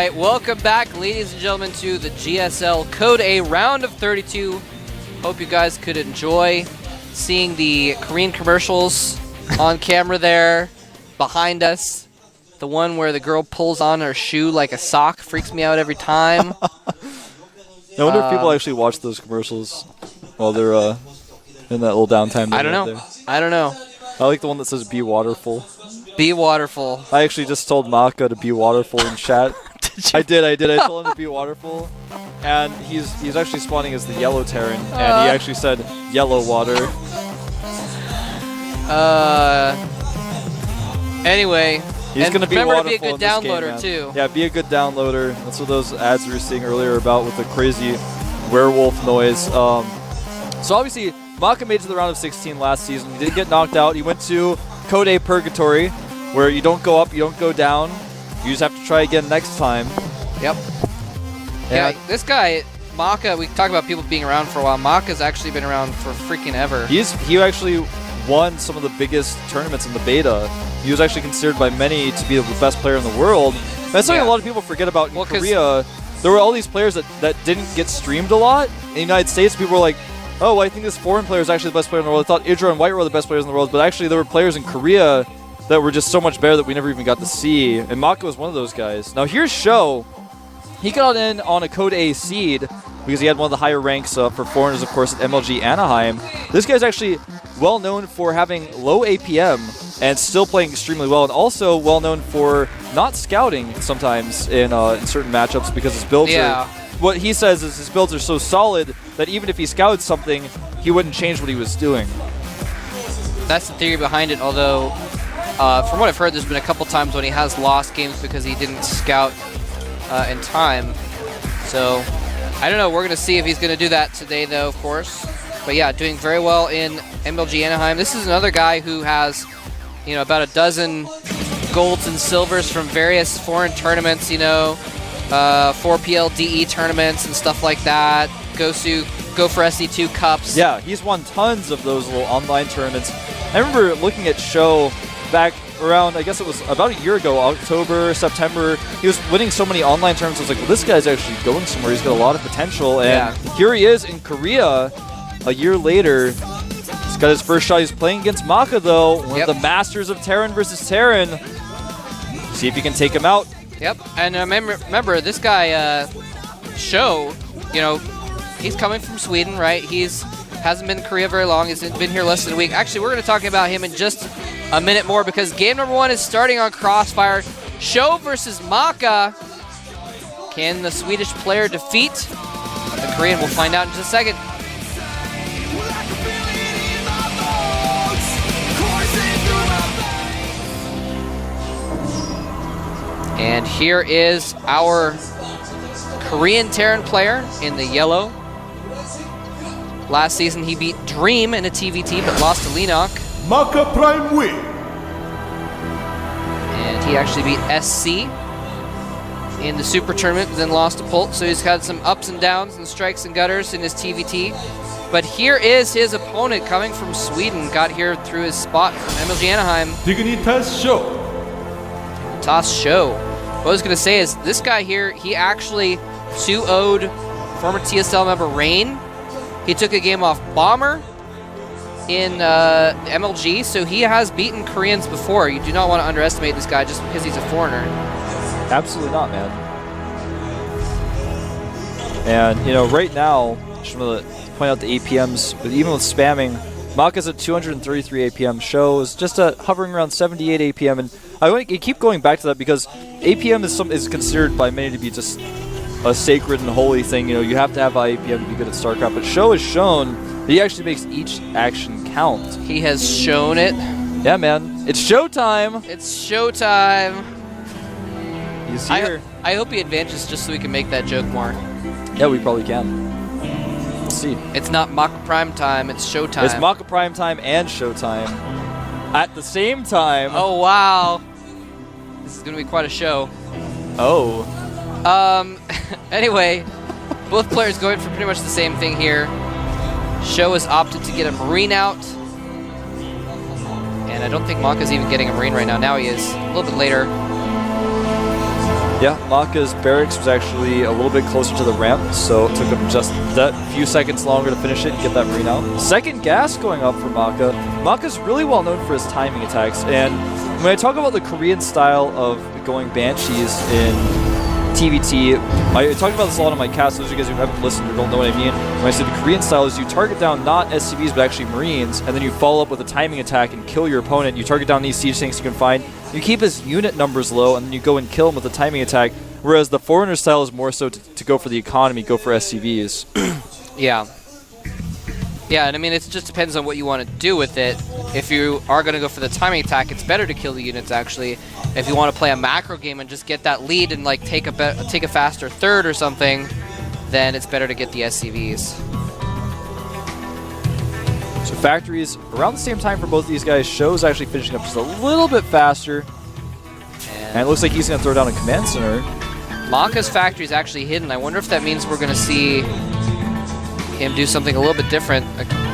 right, welcome back, ladies and gentlemen, to the GSL Code A round of 32. Hope you guys could enjoy seeing the Korean commercials on camera there behind us. The one where the girl pulls on her shoe like a sock freaks me out every time. I wonder if people actually watch those commercials while they're in that little downtime. I don't know. I don't know. I like the one that says "Be waterful." Be waterful. I actually just told MaKa to be waterful in chat. I did. I told him to be waterful, and he's actually spawning as the yellow Terran, and he actually said yellow water. Anyway, he's gonna be remember to waterful be a good downloader too. Yeah, be a good downloader. That's what those ads we were seeing earlier about with the crazy werewolf noise. So obviously, MaKa made it to the round of 16 last season. He didn't get knocked out. He went to Code A Purgatory, where you don't go up, you don't go down. You just have to try again next time. Yep. Yeah, this guy, MaKa, we talk about people being around for a while. MaKa's actually been around for freaking ever. He actually won some of the biggest tournaments in the beta. He was actually considered by many to be the best player in the world. That's something a lot of people forget about in Korea. There were all these players that didn't get streamed a lot. In the United States, people were like, oh, I think this foreign player is actually the best player in the world. I thought Idra and White were the best players in the world, but actually there were players in Korea that were just so much better that we never even got to see. And MaKa was one of those guys. Now here's Sjow. He got in on a Code A seed because he had one of the higher ranks for foreigners, of course, at MLG Anaheim. This guy's actually well known for having low APM and still playing extremely well, and also well known for not scouting sometimes in certain matchups because his builds are... What he says is his builds are so solid that even if he scouted something, he wouldn't change what he was doing. That's the theory behind it, although from what I've heard, there's been a couple times when he has lost games because he didn't scout in time. So, I don't know. We're going to see if he's going to do that today, though, of course. But yeah, doing very well in MLG Anaheim. This is another guy who has, about a dozen golds and silvers from various foreign tournaments, 4PL DE tournaments and stuff like that. Go for SC2 cups. Yeah, he's won tons of those little online tournaments. I remember looking at Sjow back around, I guess it was about a year ago, October, September. He was winning so many online tournaments. I was like, well, this guy's actually going somewhere. He's got a lot of potential. And here he is in Korea a year later. He's got his first shot. He's playing against MaKa, though. One of the masters of Terran versus Terran. See if you can take him out. Yep, and remember this guy, Sjow, he's coming from Sweden, right? Hasn't been in Korea very long. He's been here less than a week. Actually, we're going to talk about him in just a minute more because game number 1 is starting on Crossfire. Sjow versus MaKa. Can the Swedish player defeat the Korean? We'll find out in just a second. And here is our Korean Terran player in the yellow. Last season he beat Dream in a TVT but lost to Lenok. MaKa Prime win. And he actually beat SC in the Super Tournament, then lost to Pult. So he's had some ups and downs and strikes and gutters in his TVT. But here is his opponent coming from Sweden. Got here through his spot from MLG Anaheim. Dignitas Sjow. Toss Sjow. What I was going to say is this guy here, he actually 2-0'd former TSL member Rain. He took a game off Bomber in MLG, so he has beaten Koreans before. You do not want to underestimate this guy just because he's a foreigner. Absolutely not, man. And, right now, just want to point out the APMs, but even with spamming, MaKa's at 233 APM. Sjow is just hovering around 78 APM, and I want to keep going back to that because APM is considered by many to be just a sacred and holy thing. You have to have high APM to be good at StarCraft, but Sjow has shown that he actually makes each action count. He has shown it. Yeah, man. It's showtime. It's showtime. He's here. I hope he advances just so we can make that joke more. Yeah, we probably can. We'll see. It's not MaKa Prime time, it's showtime. It's MaKa Prime time and showtime at the same time. Oh, wow. This is going to be quite a show. Oh. Anyway, both players going for pretty much the same thing here. Sjow has opted to get a Marine out. And I don't think MaKa's even getting a Marine right now. Now he is. A little bit later. Yeah, MaKa's barracks was actually a little bit closer to the ramp, so it took him just that few seconds longer to finish it and get that Marine out. Second gas going up for MaKa. MaKa's really well known for his timing attacks, and when I talk about the Korean style of going Banshees in TVT, I talked about this a lot on my cast. Those of you guys who haven't listened or don't know what I mean, when I say the Korean style is you target down not SCVs but actually Marines, and then you follow up with a timing attack and kill your opponent. You target down these siege tanks you can find. You keep his unit numbers low, and then you go and kill him with a timing attack, whereas the Foreigner style is more so to go for the economy, go for SCVs. Yeah. Yeah, and I mean, it just depends on what you want to do with it. If you are going to go for the timing attack, it's better to kill the units, actually. If you want to play a macro game and just get that lead and like take a faster third or something, then it's better to get the SCVs. So factories, around the same time for both of these guys. Shjow's actually finishing up just a little bit faster. And it looks like he's going to throw down a command center. MaKa's factory is actually hidden. I wonder if that means we're going to see him do something a little bit different.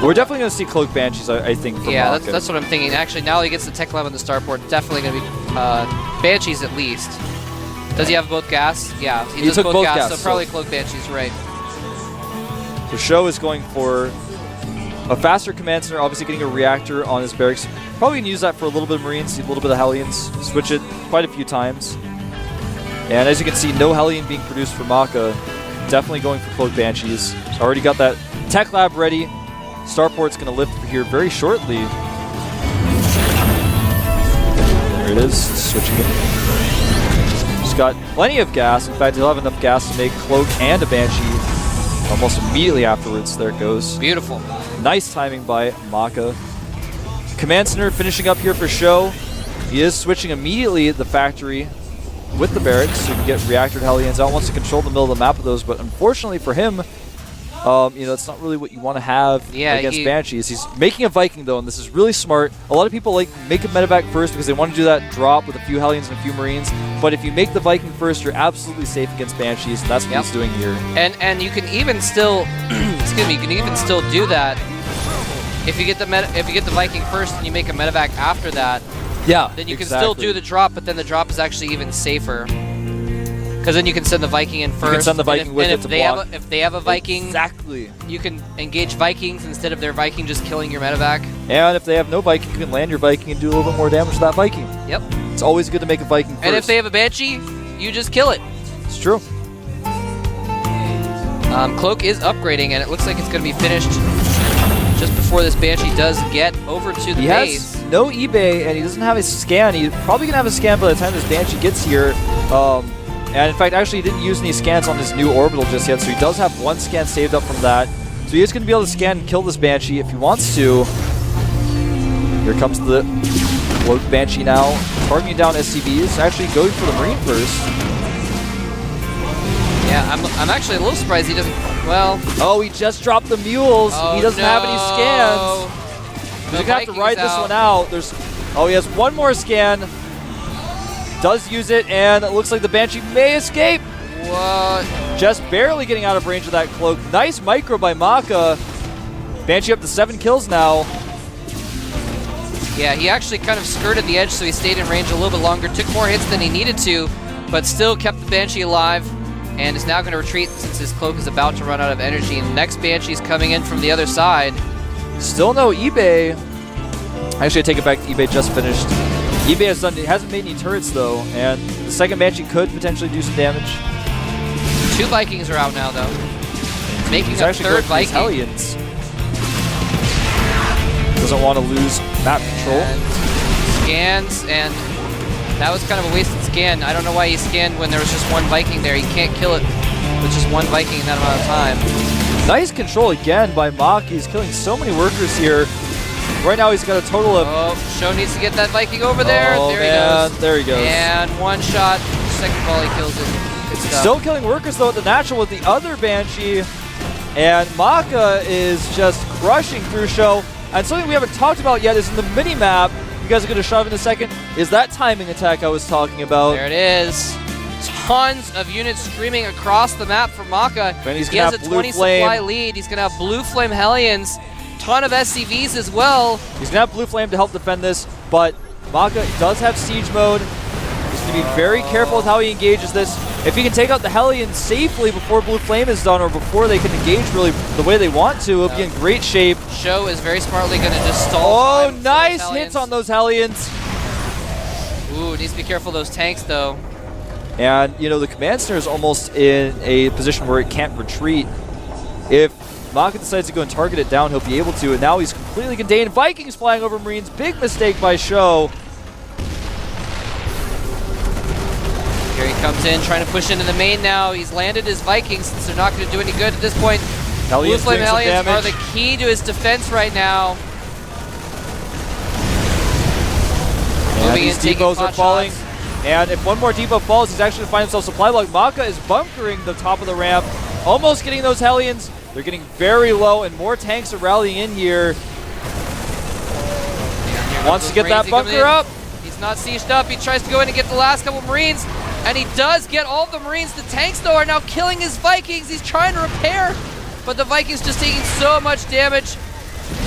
We're definitely going to see Cloak Banshees, I think, from yeah, MaKa. that's what I'm thinking. Actually, now he gets the tech lab on the starport, definitely going to be Banshees at least. Does he have both gas? Yeah, he does took both gas, gas, so probably Cloak Banshees, right. So Sjow is going for a faster command center, obviously getting a reactor on his barracks. Probably going to use that for a little bit of Marines, a little bit of Hellions, switch it quite a few times. And as you can see, no Hellion being produced for MaKa. Definitely going for Cloak Banshees. So already got that tech lab ready. Starport's going to lift here very shortly. There it is, switching it. He's got plenty of gas. In fact, he'll have enough gas to make Cloak and a Banshee almost immediately afterwards. There it goes. Beautiful. Nice timing by MaKa. Command Center finishing up here for Sjow. He is switching immediately the factory with the barracks, so you can get reactor Hellions out. Wants to control the middle of the map with those, but unfortunately for him, you know, it's not really what you want to have against Banshees. He's making a Viking though, and this is really smart. A lot of people like make a medevac first because they want to do that drop with a few Hellions and a few Marines. But if you make the Viking first, you're absolutely safe against Banshees, and that's what he's doing here. And you can even still, excuse me, you can even still do that if you get the Viking first and you make a medevac after that. Yeah, then you can still do the drop, but then the drop is actually even safer. Because then you can send the Viking in first. You can send the Viking with it to block. If they have a Viking, exactly, you can engage Vikings instead of their Viking just killing your medevac. And if they have no Viking, you can land your Viking and do a little bit more damage to that Viking. Yep. It's always good to make a Viking first. And if they have a Banshee, you just kill it. It's true. Cloak is upgrading, and it looks like it's going to be finished just before this Banshee does get over to the base. He has no eBay, and he doesn't have a scan. He's probably going to have a scan by the time this Banshee gets here. And in fact, actually, he didn't use any scans on his new orbital just yet, so he does have one scan saved up from that. So he is going to be able to scan and kill this Banshee if he wants to. Here comes the Cloak Banshee now, targeting down SCVs. Actually going for the Marine first. Yeah, I'm actually a little surprised he doesn't. Well. Oh, he just dropped the mules. Oh, he doesn't have any scans. He's going to have to ride this one out. Oh, he has one more scan. Does use it, and it looks like the Banshee may escape. What? Just barely getting out of range of that Cloak. Nice micro by MaKa. Banshee up to 7 kills now. Yeah, he actually kind of skirted the edge, so he stayed in range a little bit longer. Took more hits than he needed to, but still kept the Banshee alive, and is now going to retreat since his Cloak is about to run out of energy. And the next Banshee is coming in from the other side. Still no eBay. Actually, I take it back. eBay just finished. eBay hasn't made any turrets though, and the second Banshee could potentially do some damage. 2 Vikings are out now though, making a third Viking. Hellions. Doesn't want to lose map control. And scans, and that was kind of a wasted scan. I don't know why he scanned when there was just one Viking there. He can't kill it with just one Viking in that amount of time. Nice control again by MaKa. He's killing so many workers here. Right now he's got a total of... Oh, Sjow needs to get that Viking over there. Oh, there man. he goes. There he goes. And one shot. Second volley kills it. Good stuff. Still killing workers though at the natural with the other Banshee. And MaKa is just crushing through Sjow. And something we haven't talked about yet is in the mini-map, you guys are going to shove in a second, is that timing attack I was talking about. There it is. Tons of units streaming across the map for MaKa. He has a 20 supply lead. He's going to have Blue Flame Hellions. Ton of SCVs as well. He's going to have Blue Flame to help defend this, but MaKa does have siege mode. He's He's going to be very careful with how he engages this. If he can take out the Hellions safely before Blue Flame is done or before they can engage really the way they want to, he'll be in great shape. Sjow is very smartly going to just stall. Oh, nice hits on those Hellions. Ooh, needs to be careful of those tanks, though. And, you know, the Command Center is almost in a position where it can't retreat. If MaKa decides to go and target it down, he'll be able to, and now he's completely contained. Vikings flying over Marines. Big mistake by Sjow. Here he comes in, trying to push into the main now. He's landed his Vikings since they're not going to do any good at this point. Blue Flame Hellions are the key to his defense right now. And these depots are falling. And if one more depot falls, he's actually going to find himself supply block. MaKa is bunkering the top of the ramp, almost getting those Hellions. They're getting very low, and more tanks are rallying in here. Wants to get that bunker up. He's not sieged up. He tries to go in and get the last couple Marines, and he does get all the Marines. The tanks, though, are now killing his Vikings. He's trying to repair, but the Vikings just taking so much damage.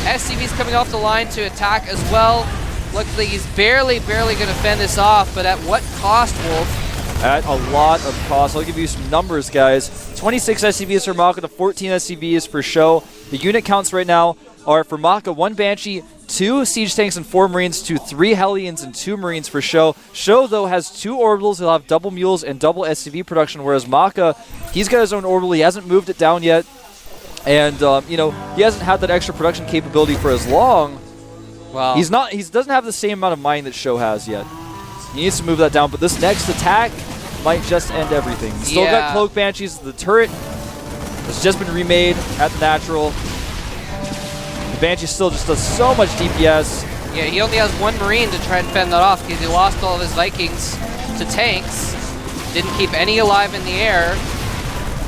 SCV's coming off the line to attack as well. Looks like he's barely going to fend this off, but at what cost, Wolf? At a lot of cost. I'll give you some numbers, guys. 26 SCVs for MaKa to 14 SCVs for Sjow. The unit counts right now are for MaKa 1 Banshee, 2 Siege Tanks and 4 Marines to 3 Hellions and 2 Marines for Sjow. Sjow, though, has 2 orbitals. He'll have double mules and double SCV production, whereas MaKa, he's got his own orbital. He hasn't moved it down yet. And, you know, he hasn't had that extra production capability for as long. Wow. He doesn't have the same amount of mining that Sjow has yet. He needs to move that down, but this next attack might just end everything. He's still got Cloak Banshees. The turret has just been remade at the natural. The Banshee still just does so much DPS. Yeah, he only has 1 Marine to try and fend that off because he lost all of his Vikings to tanks. Didn't keep any alive in the air.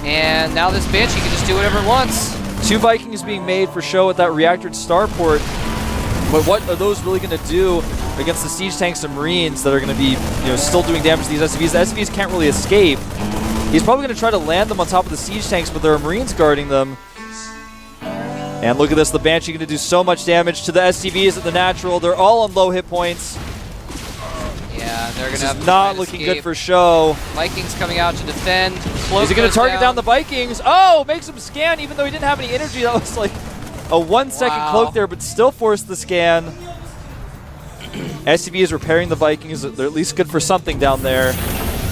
And now this Banshee can just do whatever it wants. 2 Vikings being made for Sjow at that reactored starport. But what are those really going to do against the siege tanks and Marines that are going to be, you know, still doing damage to these SCVs? The SCVs can't really escape. He's probably going to try to land them on top of the siege tanks, but there are Marines guarding them. And look at this, the Banshee going to do so much damage to the SCVs at the natural. They're all on low hit points. Yeah, they're going to have to not looking good for Sjow. Vikings coming out to defend. Is he going to target down the Vikings? Oh, makes him scan even though he didn't have any energy. That was like a 1-second cloak there, but still forced the scan. SCV is repairing the Vikings. They're at least good for something down there.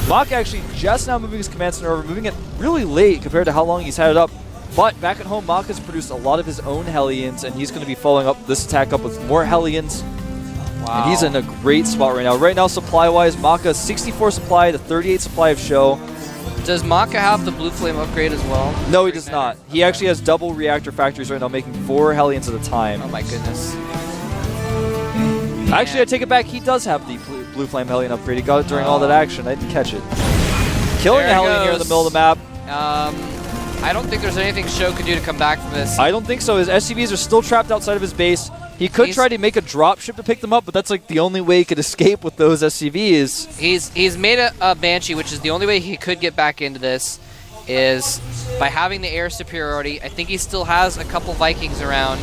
MaKa actually just now moving his command center over, moving it really late compared to how long he's had it up. But back at home, MaKa's produced a lot of his own Hellions, and he's going to be following up this attack up with more Hellions. Wow. And he's in a great spot right now. Right now, supply-wise, MaKa 64 supply to 38 supply of Sjow. Does MaKa have the Blue Flame upgrade as well? No, he does not. He actually has double reactor factories right now, making 4 Hellions at a time. Oh my goodness. Actually, I take it back. He does have the Blue Flame Hellion upgrade. He got it during all that action. I didn't catch it. Killing the Hellion here in the middle of the map. I don't think there's anything Sjow could do to come back from this. I don't think so. His SCVs are still trapped outside of his base. He could try to make a drop ship to pick them up, but that's like the only way he could escape with those SCVs. He's made a Banshee, which is the only way he could get back into this, is by having the air superiority. I think he still has a couple Vikings around.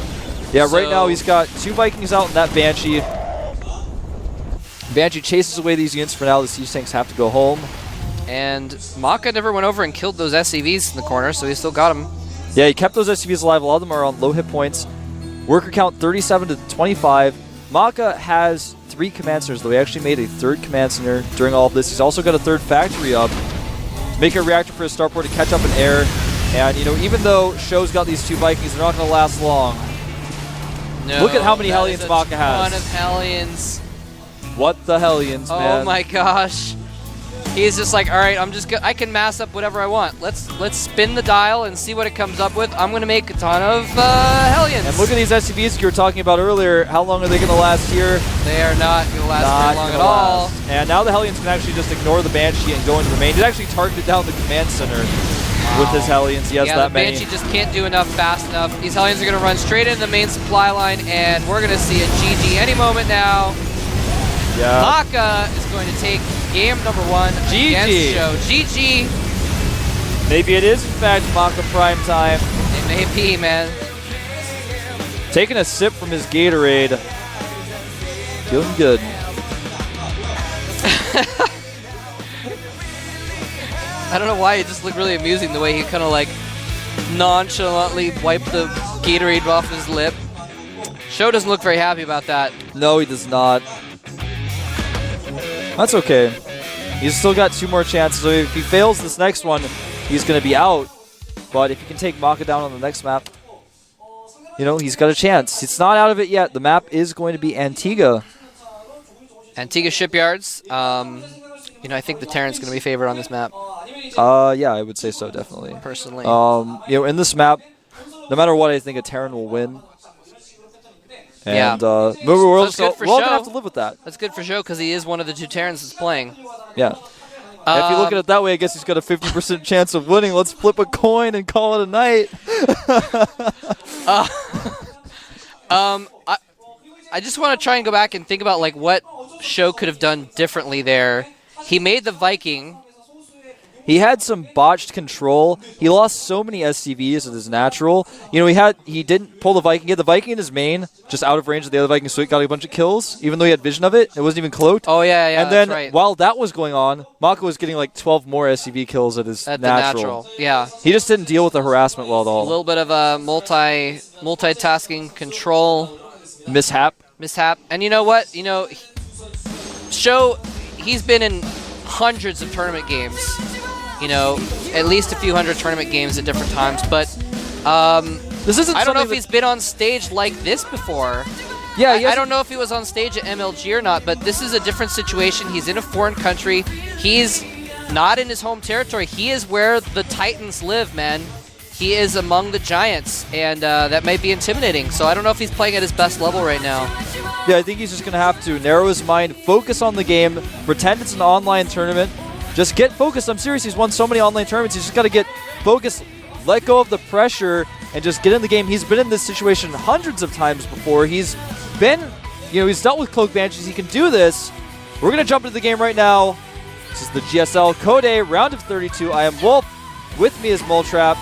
Yeah, right now he's got 2 Vikings out in that Banshee. Banshee chases away these units for now. The siege tanks have to go home. And MaKa never went over and killed those SCVs in the corner, so he still got them. Yeah, he kept those SCVs alive. A lot of them are on low hit points. Worker count 37 to 25. MaKa has 3 command centers, though he actually made a 3rd command center during all of this. He's also got a 3rd factory up. Make a reactor for his starport to catch up in air. And, you know, even though Sjow's got these 2 Vikings, they're not going to last long. No, look at how many Hellions MaKa has. Ton of Hellions. What the Hellions, man. Oh my gosh. He's just like, all right, I can mass up whatever I want. Let's spin the dial and see what it comes up with. I'm going to make a ton of Hellions. And look at these SCVs you were talking about earlier. How long are they going to last here? They are not going to last very long at all. And now the Hellions can actually just ignore the Banshee and go into the main. He's actually targeted down the command center with his Hellions. He has that many. Yeah, the Banshee just can't do enough fast enough. These Hellions are going to run straight into the main supply line, and we're going to see a GG any moment now. Yeah. MaKa is going to take game number 1 against Sjow. GG. Maybe it is, in fact, MaKa prime time. It may be, man. Taking a sip from his Gatorade. Feeling good. I don't know why, it just looked really amusing the way he kind of like nonchalantly wiped the Gatorade off his lip. Sjow doesn't look very happy about that. No, he does not. That's okay. He's still got 2 more chances. So if he fails this next one, he's going to be out. But if he can take MaKa down on the next map, you know, he's got a chance. It's not out of it yet. The map is going to be Antigua. Antigua Shipyards. You know, I think the Terran's going to be favored on this map. Yeah, I would say so, definitely. Personally. You know, in this map, no matter what, I think a Terran will win. And we're so it's good for all going Sjow. to have to live with that. That's good for Sjow because he is one of the 2 Terrans that's playing. Yeah. If you look at it that way, I guess he's got a 50% chance of winning. Let's flip a coin and call it a night. I just want to try and go back and think about like what Sjow could have done differently there. He made the Viking. He had some botched control. He lost so many SCVs with his natural. You know, he didn't pull the Viking. He had the Viking in his main, just out of range of the other Viking, so he got a bunch of kills, even though he had vision of it. It wasn't even cloaked. Oh, yeah, and then that's right. while that was going on, MaKa was getting like 12 more SCV kills at his natural. Yeah. He just didn't deal with the harassment well at all. A little bit of a multitasking control mishap. And you know what? You know, Sjow, he's been in hundreds of tournament games. You know, at least a few hundred tournament games at different times. But this isn't. I don't know if he's been on stage like this before. Yeah, I don't know if he was on stage at MLG or not, but this is a different situation. He's in a foreign country. He's not in his home territory. He is where the Titans live, man. He is among the Giants, and that might be intimidating. So I don't know if he's playing at his best level right now. Yeah, I think he's just going to have to narrow his mind, focus on the game, pretend it's an online tournament. Just get focused. I'm serious. He's won so many online tournaments. He's just got to get focused, let go of the pressure, and just get in the game. He's been in this situation hundreds of times before. He's been, you know, he's dealt with Cloak Banshees. He can do this. We're going to jump into the game right now. This is the GSL Code A round of 32. I am Wolf. With me is Moletrap.